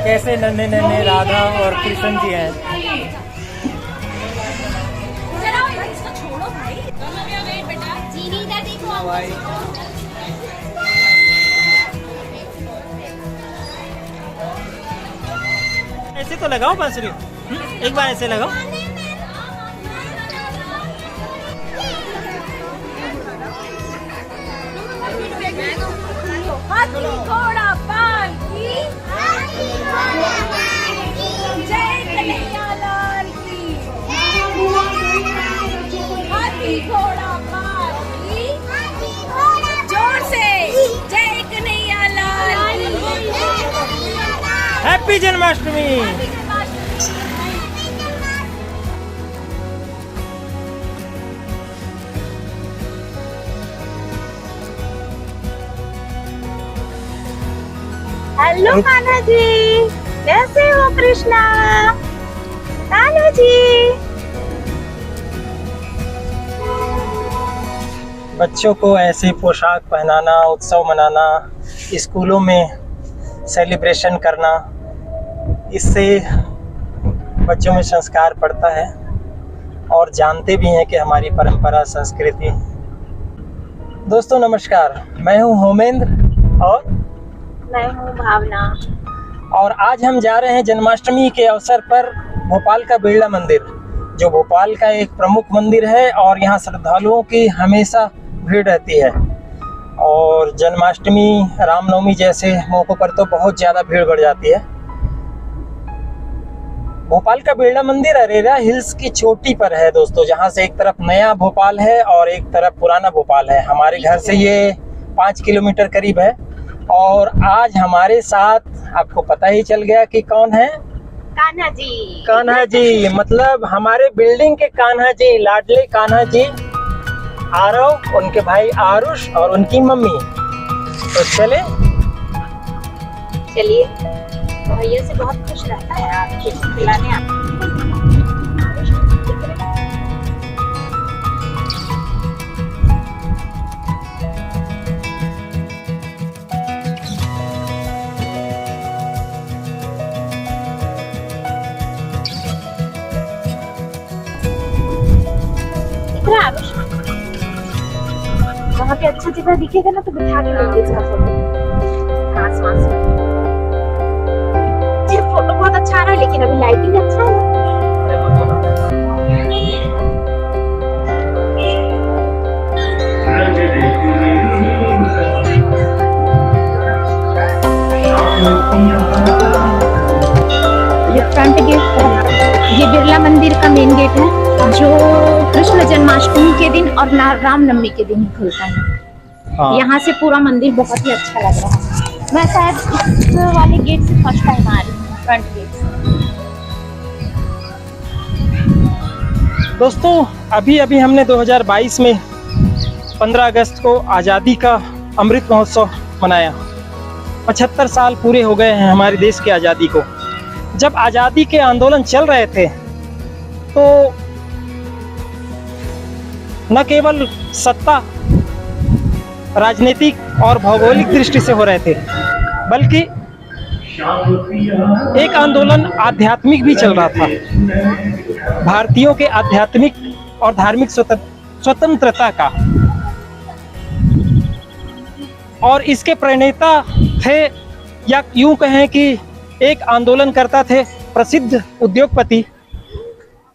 कैसे नन्हे नन्हे राधा और कृष्ण जी हैं। भाई ऐसे तो लगाओ बांसुरी, एक बार ऐसे लगाओ। हाथी घोड़ा पालकी, जय कन्हैया लाल की। हाथी घोड़ा पालकी, जोर से जय कन्हैया लाल की। हैप्पी जन्माष्टमी। हेलो कान्हा जी, कैसे हो कृष्णा? कान्हा जी बच्चों को ऐसे पोशाक पहनाना, उत्सव मनाना, स्कूलों में सेलिब्रेशन करना, इससे बच्चों में संस्कार पड़ता है और जानते भी हैं कि हमारी परंपरा संस्कृति। दोस्तों नमस्कार, मैं हूं होमेंद्र और मैं हूँ भावना। और आज हम जा रहे हैं जन्माष्टमी के अवसर पर भोपाल का बिरला मंदिर, जो भोपाल का एक प्रमुख मंदिर है और यहाँ श्रद्धालुओं की हमेशा भीड़ रहती है। और जन्माष्टमी, रामनवमी जैसे मौक़ों पर तो बहुत ज़्यादा भीड़ बढ़ जाती है। भोपाल का बिरला मंदिर अरेरा हिल्स की चोटी पर है दोस्तों, जहाँ से एक तरफ नया भोपाल है और एक तरफ पुराना भोपाल है। हमारे घर से ये 5 किलोमीटर करीब है। और आज हमारे साथ आपको पता ही चल गया कि कौन है। कान्हा जी। कान्हा जी मतलब हमारे बिल्डिंग के कान्हा जी, लाडले कान्हा जी आरव, उनके भाई आरुष और उनकी मम्मी। तो चलिए, भैया से बहुत खुश रहता है आप चिप्स खिलाने। आप वहाँ पे अच्छा जगह दिखेगा ना तो बिठा के लेंगे इसका फोटो। आसमान से ये फोटो बहुत अच्छा आ रहा है, लेकिन अभी लाइटिंग अच्छा है। ये फ्रंट गेट है, ये बिरला मंदिर का मेन गेट है, जो कृष्ण जन्माष्टमी के दिन और रामनवमी के दिन ही खुलता है। हाँ। यहाँ से पूरा मंदिर बहुत ही अच्छा लग रहा है। मैं शायद इस वाले गेट से फर्स्ट टाइम आ रही हूँ, फ्रंट गेट से। दोस्तों अभी हमने 2022 में 15 अगस्त को आज़ादी का अमृत महोत्सव मनाया। 75 साल पूरे हो गए हैं हमारे देश की आज़ादी को। जब आज़ादी के आंदोलन चल रहे थे तो न केवल सत्ता राजनीतिक और भौगोलिक दृष्टि से हो रहे थे, बल्कि एक आंदोलन आध्यात्मिक भी चल रहा था। भारतीयों के आध्यात्मिक और धार्मिक स्वतंत्रता का। और इसके प्रणेता थे, या यूं कहें कि एक आंदोलनकर्ता थे, प्रसिद्ध उद्योगपति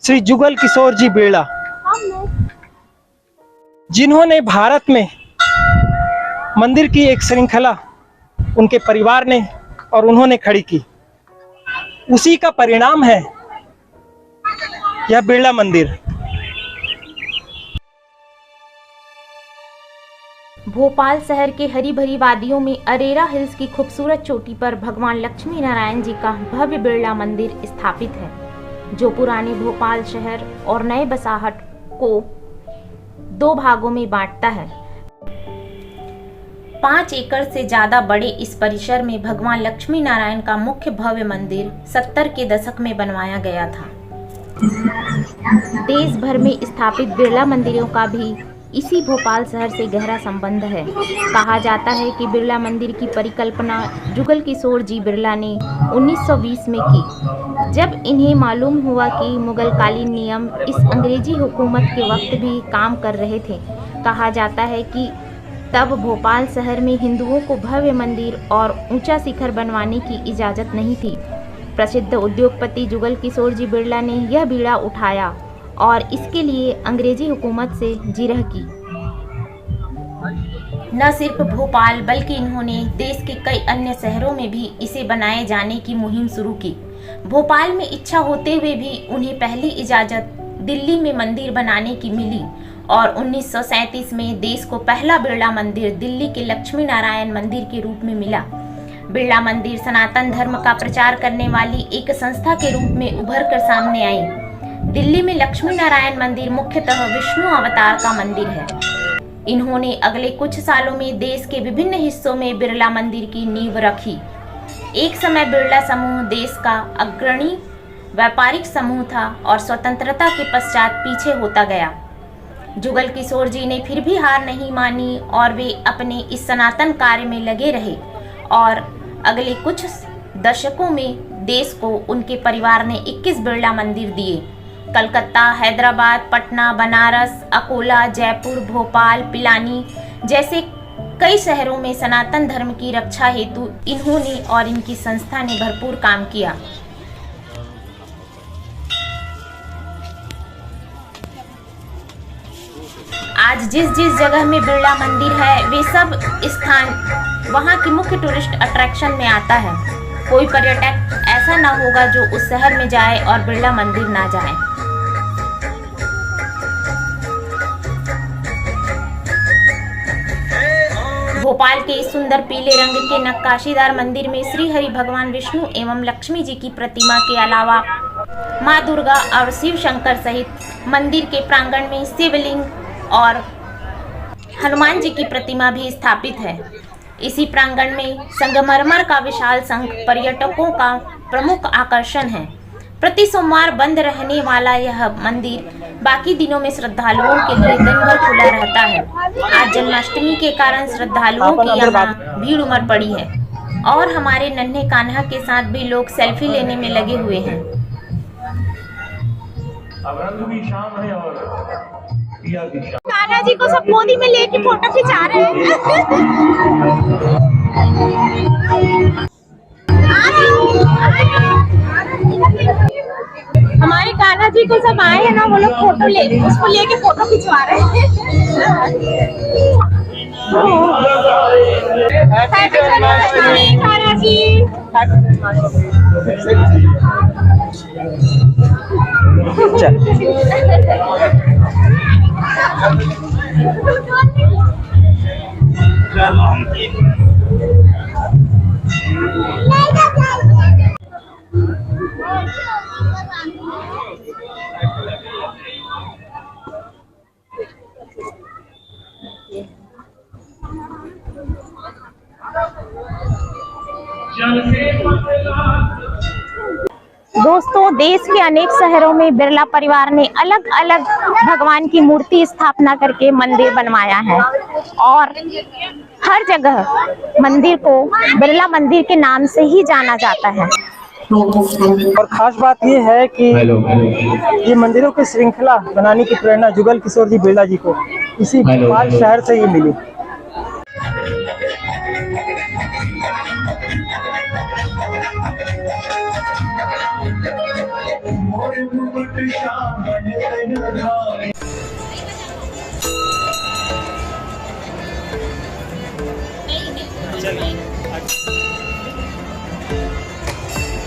श्री जुगल किशोर जी बिरला, जिन्होंने भारत में मंदिर की एक श्रृंखला उनके परिवार ने और उन्होंने खड़ी की। उसी का परिणाम है यह बिरला मंदिर। भोपाल शहर के हरी भरी वादियों में अरेरा हिल्स की खूबसूरत चोटी पर भगवान लक्ष्मी नारायण जी का भव्य बिरला मंदिर स्थापित है, जो पुराने भोपाल शहर और नए बसाहट को 2 भागों में बांटता है। 5 एकड़ से ज्यादा बड़े इस परिसर में भगवान लक्ष्मी नारायण का मुख्य भव्य मंदिर 70 के दशक में बनवाया गया था। देश भर में स्थापित बिरला मंदिरों का भी इसी भोपाल शहर से गहरा संबंध है। कहा जाता है कि बिरला मंदिर की परिकल्पना जुगल किशोर जी बिरला ने 1920 में की, जब इन्हें मालूम हुआ कि मुगलकालीन नियम इस अंग्रेजी हुकूमत के वक्त भी काम कर रहे थे। कहा जाता है कि तब भोपाल शहर में हिंदुओं को भव्य मंदिर और ऊंचा शिखर बनवाने की इजाज़त नहीं थी। प्रसिद्ध उद्योगपति जुगल किशोर जी बिरला ने यह बीड़ा उठाया और इसके लिए अंग्रेजी हुकूमत से जिरह की। न सिर्फ भोपाल बल्कि इन्होंने देश के कई अन्य शहरों में भी इसे बनाए जाने की मुहिम शुरू की। भोपाल में इच्छा होते हुए भी उन्हें पहली इजाज़त दिल्ली में मंदिर बनाने की मिली और 1937 में देश को पहला बिरला मंदिर दिल्ली के लक्ष्मी नारायण मंदिर के रूप में मिला। बिरला मंदिर सनातन धर्म का प्रचार करने वाली एक संस्था के रूप में उभर कर सामने आई। दिल्ली में लक्ष्मी नारायण मंदिर मुख्यतः विष्णु अवतार का मंदिर है। इन्होंने अगले कुछ सालों में देश के विभिन्न हिस्सों में बिरला मंदिर की नींव रखी। एक समय बिरला समूह देश का अग्रणी व्यापारिक समूह था और स्वतंत्रता के पश्चात पीछे होता गया। जुगल किशोर जी ने फिर भी हार नहीं मानी और वे अपने इस सनातन कार्य में लगे रहे और अगले कुछ दशकों में देश को उनके परिवार ने 21 बिरला मंदिर दिए। कलकत्ता, हैदराबाद, पटना, बनारस, अकोला, जयपुर, भोपाल, पिलानी जैसे कई शहरों में सनातन धर्म की रक्षा हेतु इन्होंने और इनकी संस्था ने भरपूर काम किया। आज जिस जिस जगह में बिरला मंदिर है वे सब स्थान वहाँ की मुख्य टूरिस्ट अट्रैक्शन में आता है। कोई पर्यटक ऐसा ना होगा जो उस शहर में जाए और बिरला मंदिर ना जाए। भोपाल के इस सुंदर पीले रंग के नक्काशीदार मंदिर में श्री हरि भगवान विष्णु एवं लक्ष्मी जी की प्रतिमा के अलावा माँ दुर्गा और शिव शंकर सहित मंदिर के प्रांगण में शिवलिंग और हनुमान जी की प्रतिमा भी स्थापित है। इसी प्रांगण में संगमरमर का विशाल शंख पर्यटकों का प्रमुख आकर्षण है। प्रति सोमवार बंद रहने वाला यह मंदिर बाकी दिनों में श्रद्धालुओं के लिए दिन भर खुला रहता है। आज जन्माष्टमी के कारण श्रद्धालुओं की यहाँ भीड़ उमड़ पड़ी है और हमारे नन्हे कान्हा के साथ भी लोग सेल्फी लेने में लगे हुए हैं। कान्हा जी को सब गोदी में लेके फोटो खिंचा रहे हैं। हमारे कान्हा जी को सब आए हैं ना, वो लोग फोटो उसको लेके फोटो खिंचवा रहे हैं। हैप्पी जन्माष्टमी कान्हा जी। दोस्तों, देश के अनेक शहरों में बिरला परिवार ने अलग अलग भगवान की मूर्ति स्थापना करके मंदिर बनवाया है और हर जगह मंदिर को बिरला मंदिर के नाम से ही जाना जाता है। और खास बात ये है कि ये मंदिरों की श्रृंखला बनाने की प्रेरणा जुगल किशोर जी बिरला जी को इसी भोपाल शहर से ही मिली।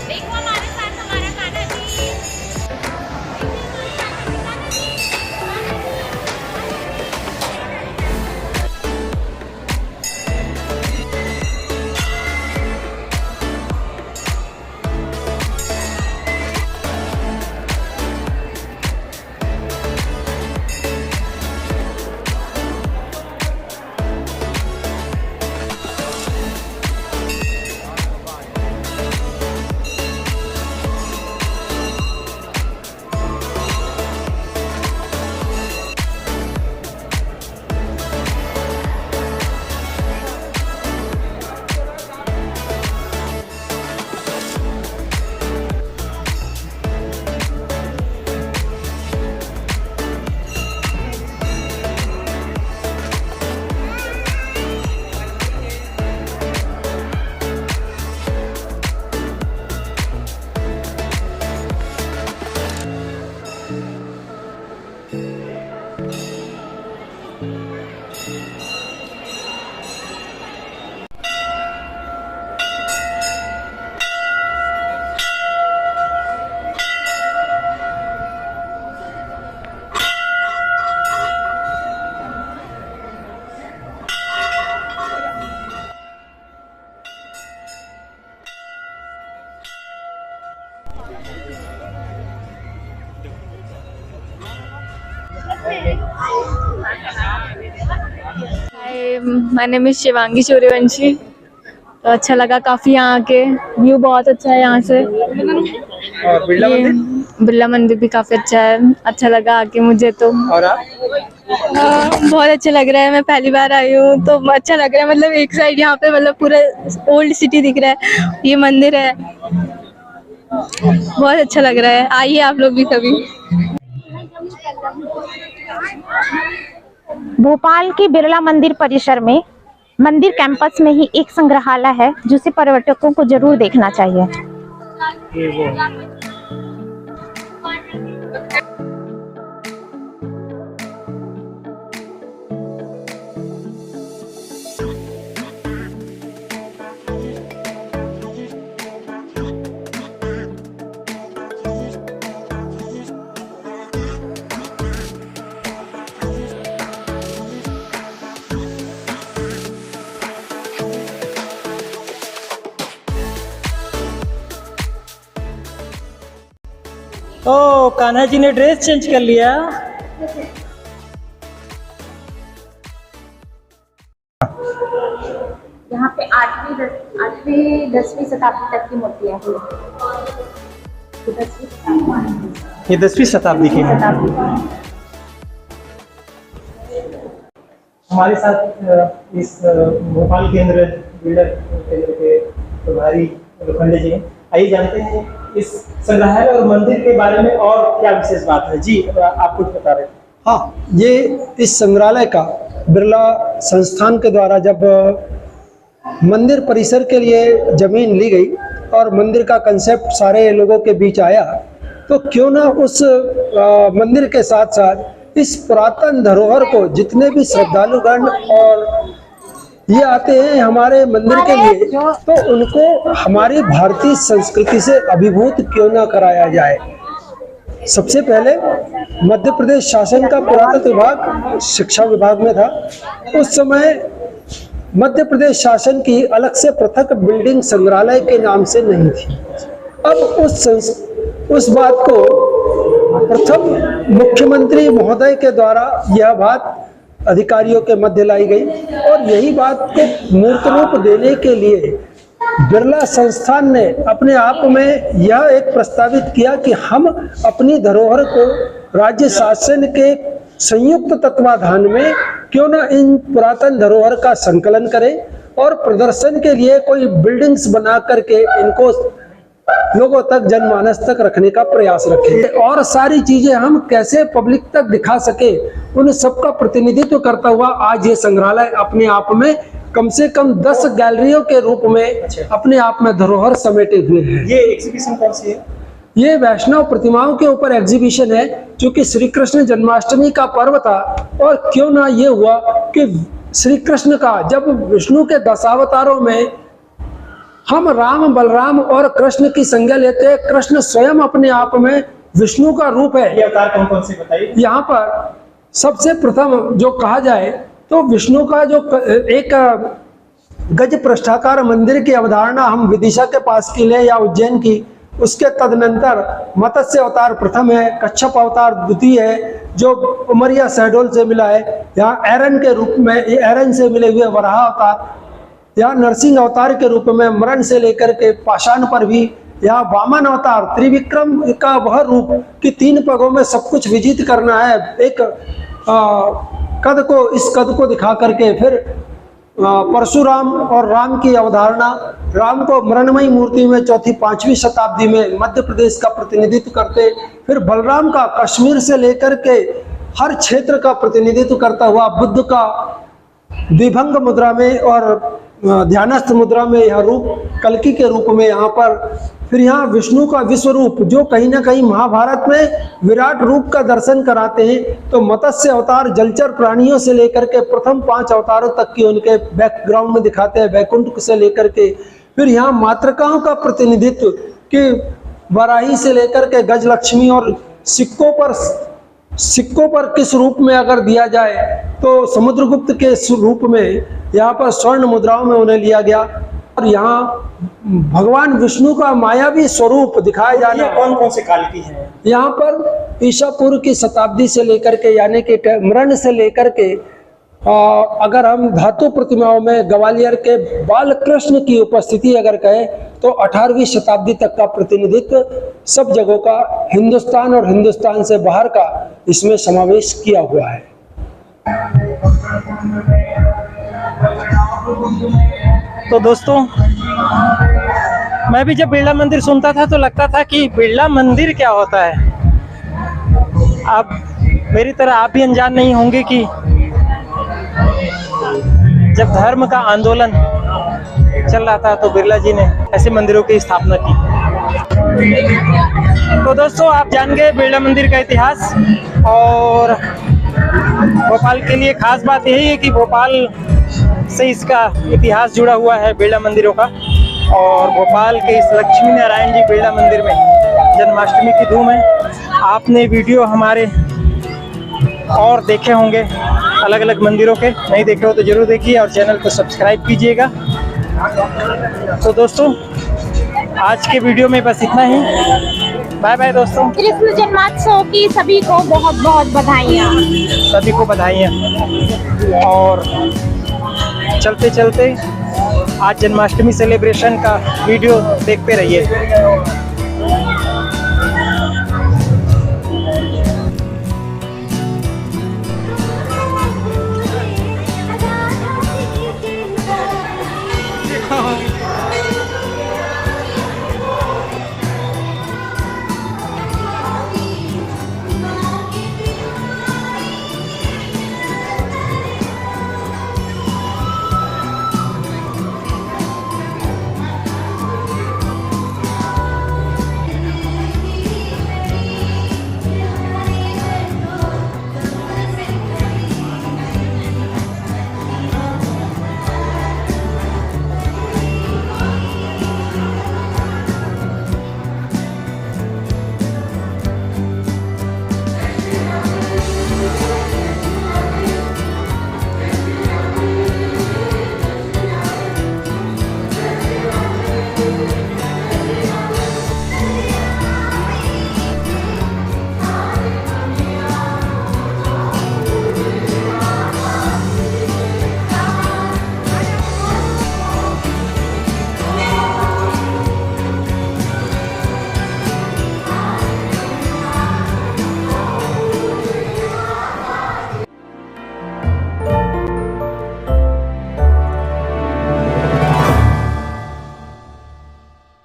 देखो हमारे साथ हमारा Kanha ji. My name is Shivangi Suryavanshi. तो अच्छा लगा काफ़ी, यहाँ आके व्यू बहुत अच्छा है यहाँ से। और बिरला ये मंदिर बिरला मंदिर भी काफ़ी अच्छा है, अच्छा लगा आके मुझे तो। और आप? बहुत अच्छा लग रहा है, मैं पहली बार आई हूँ तो अच्छा लग रहा है। मतलब एक साइड यहाँ पे मतलब पूरा ओल्ड सिटी दिख रहा है, ये मंदिर है, बहुत अच्छा लग रहा है। आइए आप लोग भी कभी। भोपाल के बिरला मंदिर परिसर में मंदिर कैंपस में ही एक संग्रहालय है जिसे पर्यटकों को जरूर देखना चाहिए। ये वो ओ कान्हा जी ने ड्रेस चेंज कर लिया। यहाँ पे 8वीं 10वीं शताब्दी तक की मूर्तियाँ हैं। ये 10वीं शताब्दी की है। हमारे साथ इस भोपाल केंद्र बिल्डर केंद्र के प्रभारी लोखंडे जी, आइए जानते हैं इस संग्रहालय और मंदिर के बारे में और क्या विशेष बात है। जी आप कुछ बता रहे थे। हाँ, ये इस संग्रहालय का बिरला संस्थान के द्वारा जब मंदिर परिसर के लिए जमीन ली गई और मंदिर का कंसेप्ट सारे लोगों के बीच आया, तो क्यों ना उस मंदिर के साथ साथ इस पुरातन धरोहर को जितने भी श्रद्धालुगण और ये आते हैं हमारे मंदिर के लिए, तो उनको हमारी भारतीय संस्कृति से अभिभूत क्यों ना कराया जाए। सबसे पहले मध्य प्रदेश शासन का पुरातत्व विभाग शिक्षा विभाग में था। उस समय मध्य प्रदेश शासन की अलग से पृथक बिल्डिंग संग्रहालय के नाम से नहीं थी। अब उस बात को प्रथम मुख्यमंत्री महोदय के द्वारा यह बात अधिकारियों के मध्य लाई गई और यही बात को मूर्त रूप देने के लिए बिरला संस्थान ने अपने आप में यह एक प्रस्तावित किया कि हम अपनी धरोहर को राज्य शासन के संयुक्त तत्वाधान में क्यों ना इन पुरातन धरोहर का संकलन करें और प्रदर्शन के लिए कोई बिल्डिंग्स बना करके इनको लोगों तक, जनमानस तक रखने का प्रयास रखें और सारी चीजें हम कैसे पब्लिक तक दिखा सके, उन सबका प्रतिनिधित्व करता हुआ आज ये संग्रहालय अपने आप में कम से कम 10 गैलरियों के रूप में अपने आप में धरोहर समेटे हुए हैं। ये एग्जीबिशन कौन सी है? ये वैष्णव प्रतिमाओं के ऊपर एग्जीबिशन है, क्योंकि श्री कृष्ण जन्माष्टमी का पर्व था और क्यों ना ये हुआ कि श्री कृष्ण का जब विष्णु के 10 अवतारों में हम राम, बलराम और कृष्ण की संज्ञा लेते हैं, कृष्ण स्वयं अपने आप में विष्णु का रूप है। ये अवतार कौन कौन से बताइए। यहाँ पर सबसे प्रथम जो कहा जाए तो विष्णु का जो एक गज पृष्ठाकार मंदिर की अवधारणा हम विदिशा के पास की ले या उज्जैन की, उसके तदनंतर मत्स्य अवतार प्रथम है, कच्छप अवतार द्वितीय है जो उमरिया शहडोल से मिला है। यहाँ एरन के रूप में एरन से मिले हुए वराह अवतार, यहाँ नरसिंह अवतार के रूप में मरण से लेकर के पाषाण पर भी, यहाँ वामन अवतार त्रिविक्रम का वह रूप कि 3 पगों में सब कुछ विजित करना है, एक कद को इस कद को दिखा करके, फिर परशुराम और राम की अवधारणा, राम को मरणमयी मूर्ति में 4वीं-5वीं शताब्दी में मध्य प्रदेश का प्रतिनिधित्व करते, फिर बलराम का कश्मीर से लेकर के हर क्षेत्र का प्रतिनिधित्व करता हुआ बुद्ध का द्विभंग मुद्रा में और ध्यानस्थ मुद्रा में यह रूप कल्की के रूप में यहाँ पर, फिर यहाँ विष्णु का विश्व रूप जो कहीं ना कहीं महाभारत में विराट रूप का दर्शन कराते हैं। तो मत्स्य अवतार जलचर प्राणियों से लेकर के प्रथम 5 अवतारों तक की उनके बैकग्राउंड में दिखाते हैं, वैकुंठ से लेकर के, फिर यहाँ मातृकाओं का प्रतिनिधित्व कि वराही से लेकर के गजलक्ष्मी और सिक्कों पर किस रूप में अगर दिया जाए तो समुद्रगुप्त के रूप में यहाँ पर स्वर्ण मुद्राओं में उन्हें लिया गया और यहाँ भगवान विष्णु का मायावी स्वरूप दिखाया जाना। ये कौन कौन से काल की है? यहाँ पर ईसा पूर्व की शताब्दी से लेकर के यानी कि मरण से लेकर के अगर हम धातु प्रतिमाओं में ग्वालियर के बाल कृष्ण की उपस्थिति अगर कहें तो 18वीं शताब्दी तक का प्रतिनिधित्व सब जगहों का, हिंदुस्तान और हिंदुस्तान से बाहर का इसमें समावेश किया हुआ है। तो दोस्तों, मैं भी जब बिरला मंदिर सुनता था तो लगता था कि बिरला मंदिर क्या होता है। अब मेरी तरह आप भी अनजान नहीं होंगे कि जब धर्म का आंदोलन चल रहा था तो बिरला जी ने ऐसे मंदिरों की स्थापना की। तो दोस्तों, आप जान गए बिरला मंदिर का इतिहास। और भोपाल के लिए खास बात यही है कि भोपाल से इसका इतिहास जुड़ा हुआ है बिरला मंदिरों का। और भोपाल के इस लक्ष्मी नारायण जी बिरला मंदिर में जन्माष्टमी की धूम है। आपने वीडियो हमारे और देखे होंगे अलग अलग मंदिरों के, नहीं देखे हो तो जरूर देखिए और चैनल को सब्सक्राइब कीजिएगा। तो दोस्तों, आज के वीडियो में बस इतना ही। बाय बाय दोस्तों। कृष्ण जन्मोत्सव की सभी को बहुत बहुत बधाइयाँ। सभी को बधाइयाँ। और चलते चलते आज जन्माष्टमी सेलिब्रेशन का वीडियो देखते रहिए।